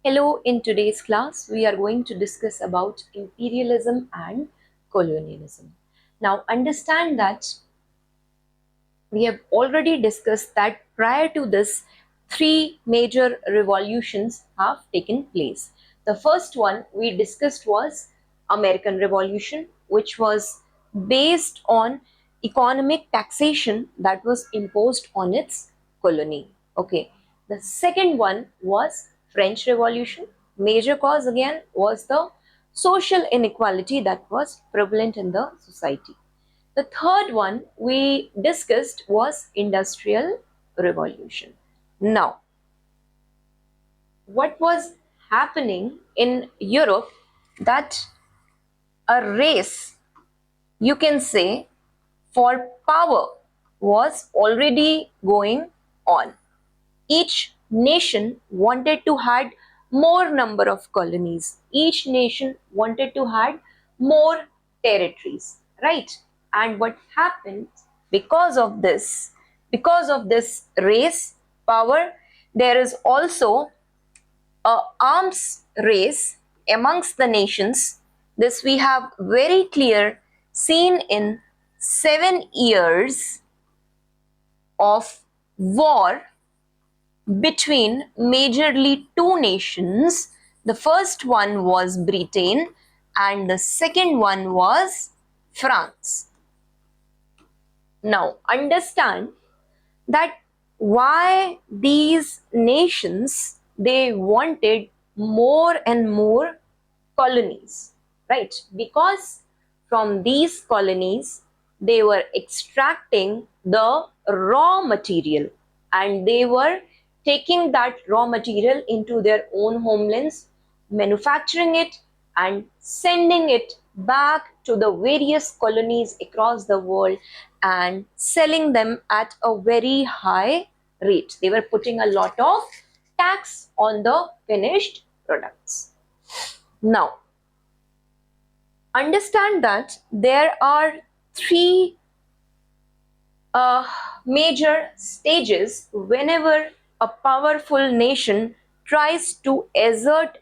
Hello, in today's class, we are going to discuss about imperialism and colonialism. Now, understand that we have already discussed that prior to this, three major revolutions have taken place. The first one we discussed was American Revolution, which was based on economic taxation that was imposed on its colony. Okay. The second one was French Revolution. Major cause again was the social inequality that was prevalent in the society. The third one we discussed was Industrial Revolution. Now, what was happening in Europe, that a race, you can say, for power was already going on. Each nation wanted to had more number of colonies. Each nation wanted to had more territories, right? And what happened because of this race power, there is also a arms race amongst the nations. This we have very clear seen in 7 years of war between majorly two nations. The first one was Britain and the second one was France. Now understand that why these nations, they wanted more and more colonies, right? Because from these colonies they were extracting the raw material and they were taking that raw material into their own homelands, manufacturing it and sending it back to the various colonies across the world and selling them at a very high rate. They were putting a lot of tax on the finished products. Now, understand that there are three major stages whenever a powerful nation tries to assert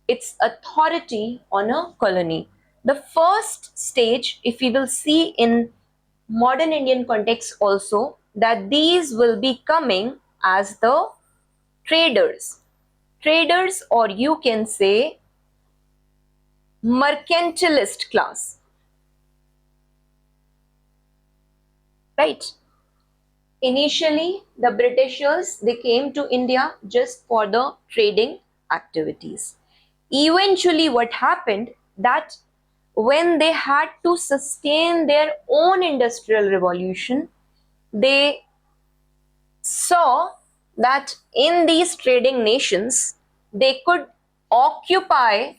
its authority on a colony. The first stage, if we will see in modern Indian context also, that these will be coming as the traders. Traders, or you can say mercantilist class. Right? Initially, the Britishers, they came to India just for the trading activities. Eventually, what happened that when they had to sustain their own industrial revolution, they saw that in these trading nations, they could occupy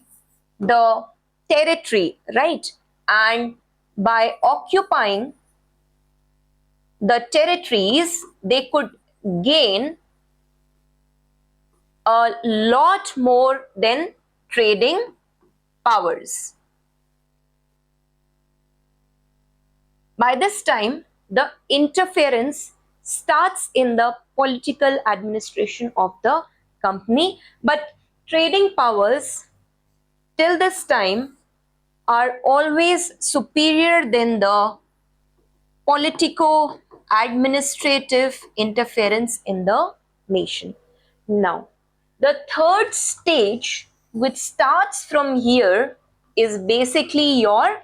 the territory, right? And by occupying the territories, they could gain a lot more than trading powers. By this time, the interference starts in the political administration of the company, but trading powers till this time are always superior than the politico-administrative interference in the nation. Now, the third stage, which starts from here, is basically your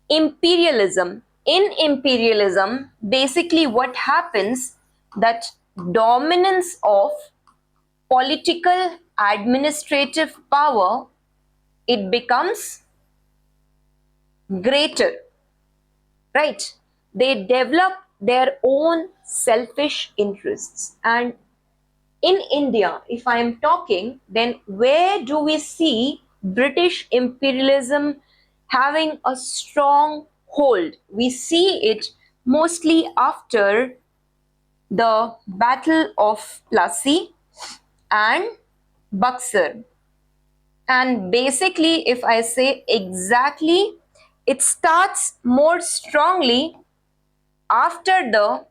imperialism. In imperialism, basically what happens, that dominance of political administrative power, it becomes greater, right? They develop their own selfish interests. And in India, if I am talking, then where do we see British imperialism having a strong hold? We see it mostly after the Battle of Plassey and Buxar. And basically, if I say exactly, it starts more strongly after the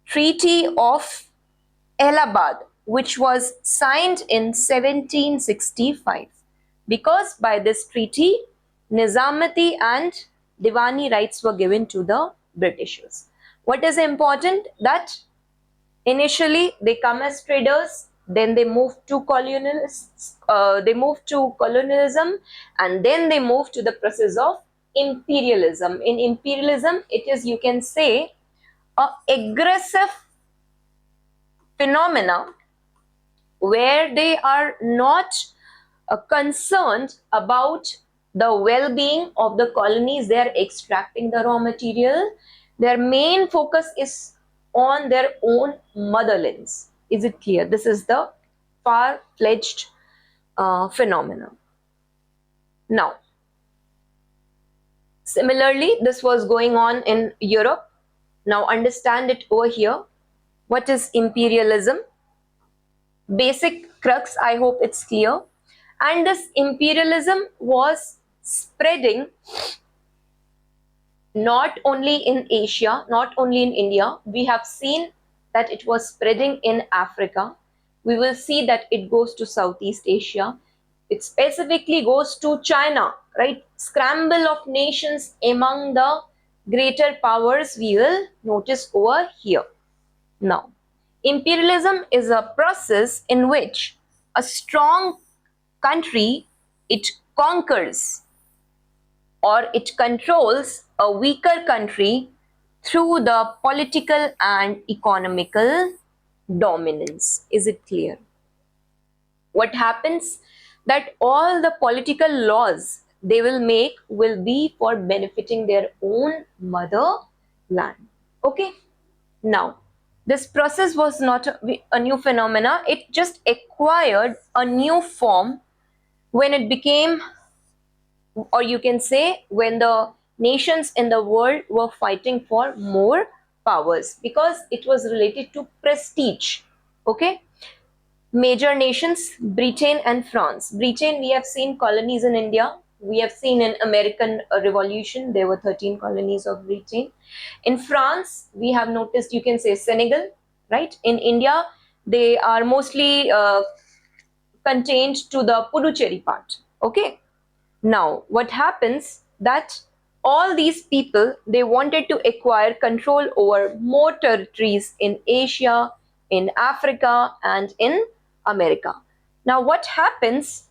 Treaty of Allahabad. which was signed in 1765, because by this treaty, Nizamati and Diwani rights were given to the Britishers. What is important? That initially they come as traders, then they move to colonialists, they move to colonialism, and then they move to the process of imperialism. In imperialism, it is, you can say, a aggressive phenomena where they are not concerned about the well-being of the colonies. They are extracting the raw material. Their main focus is on their own motherlands. Is it clear? This is the far-fledged phenomena. Now, similarly, this was going on in Europe. Now understand it over here. What is imperialism? Basic crux, I hope it's clear. And this imperialism was spreading not only in Asia, not only in India. We have seen that it was spreading in Africa. We will see that it goes to Southeast Asia. It specifically goes to China, right? Scramble of nations among the greater powers we will notice over here. Now, imperialism is a process in which a strong country, it conquers or it controls a weaker country through the political and economical dominance. Is it clear? What happens? That all the political laws they will make will be for benefiting their own motherland. Okay? Now, this process was not a new phenomena. It just acquired a new form when it became, or you can say, when the nations in the world were fighting for more powers, because it was related to prestige. Okay? Major nations, Britain and France. Britain, we have seen colonies in India. We have seen in American Revolution, there were 13 colonies of Britain. In France, we have noticed, you can say, Senegal, right? In India, they are mostly contained to the Puducherry part. Okay. Now, what happens that all these people, they wanted to acquire control over more territories in Asia, in Africa, and in America. Now, what happens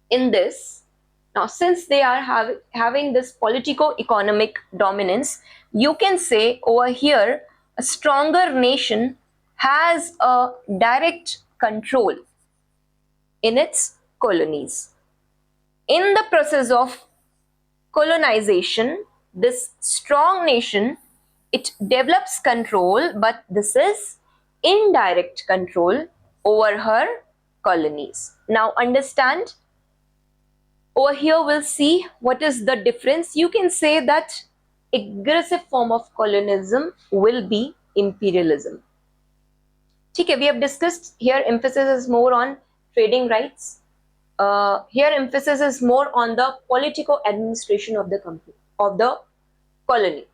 in this? Now, since they are having this politico-economic dominance, you can say over here, a stronger nation has a direct control in its colonies. In the process of colonization, this strong nation, it develops control, but this is indirect control over her colonies. Now understand, over here we'll see what is the difference. You can say that aggressive form of colonialism will be imperialism. Okay, we have discussed here, emphasis is more on trading rights. Here emphasis is more on the political administration of the company, of the colony,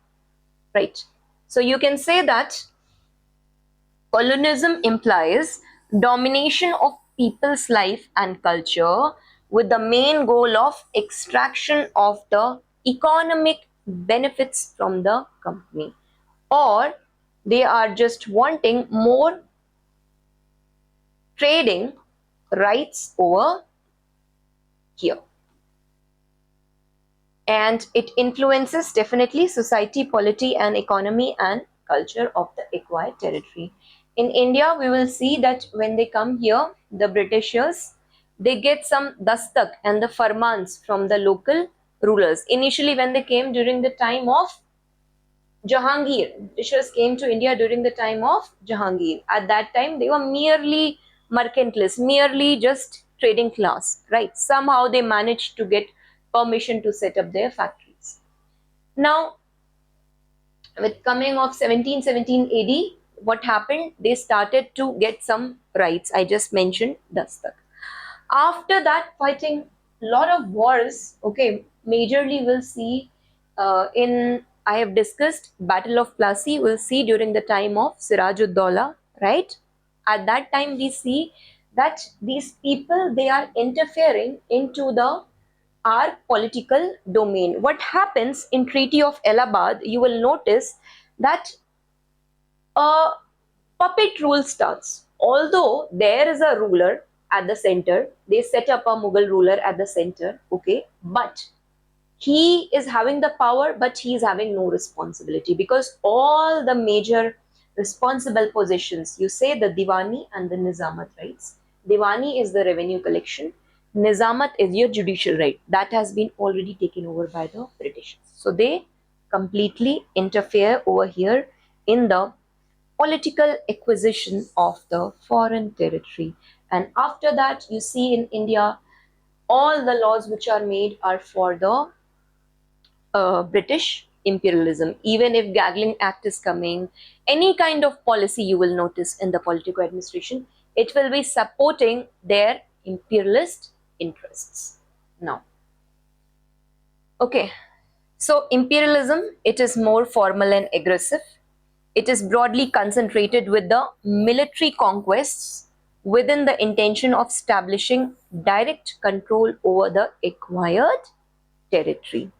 right? So you can say that colonialism implies domination of people's life and culture with the main goal of extraction of the economic benefits from the company, or they are just wanting more trading rights over here. And it influences definitely society, polity, and economy and culture of the acquired territory. In India, we will see that when they come here, the Britishers, they get some dastak and the farmans from the local rulers. Initially, when they came during the time of Jahangir, Britishers came to India during the time of Jahangir. At that time, they were merely mercantilists, merely just trading class, right? Somehow they managed to get permission to set up their factories. Now, with coming of 1717 AD, what happened? They started to get some rights. I just mentioned dastak. After that, fighting a lot of wars. Okay, majorly we'll see I have discussed Battle of Plassey. We'll see during the time of Siraj-ud-Dawla, right? at that time we see that these people, they are interfering into the our political domain. What happens in Treaty of Allahabad, you will notice that a puppet rule starts. Although there is a ruler at the center, they set up a Mughal ruler at the center, okay, but he is having the power, but he is having no responsibility, because all the major responsible positions, you say the Diwani and the Nizamat rights. Diwani is the revenue collection, Nizamat is your judicial right. That has been already taken over by the British. So they completely interfere over here in the political acquisition of the foreign territory. And after that, you see in India, all the laws which are made are for the British imperialism. Even if Gagling Act is coming, any kind of policy you will notice in the political administration, it will be supporting their imperialist interests. Now, okay, so imperialism, it is more formal and aggressive. It is broadly concentrated with the military conquests within the intention of establishing direct control over the acquired territory.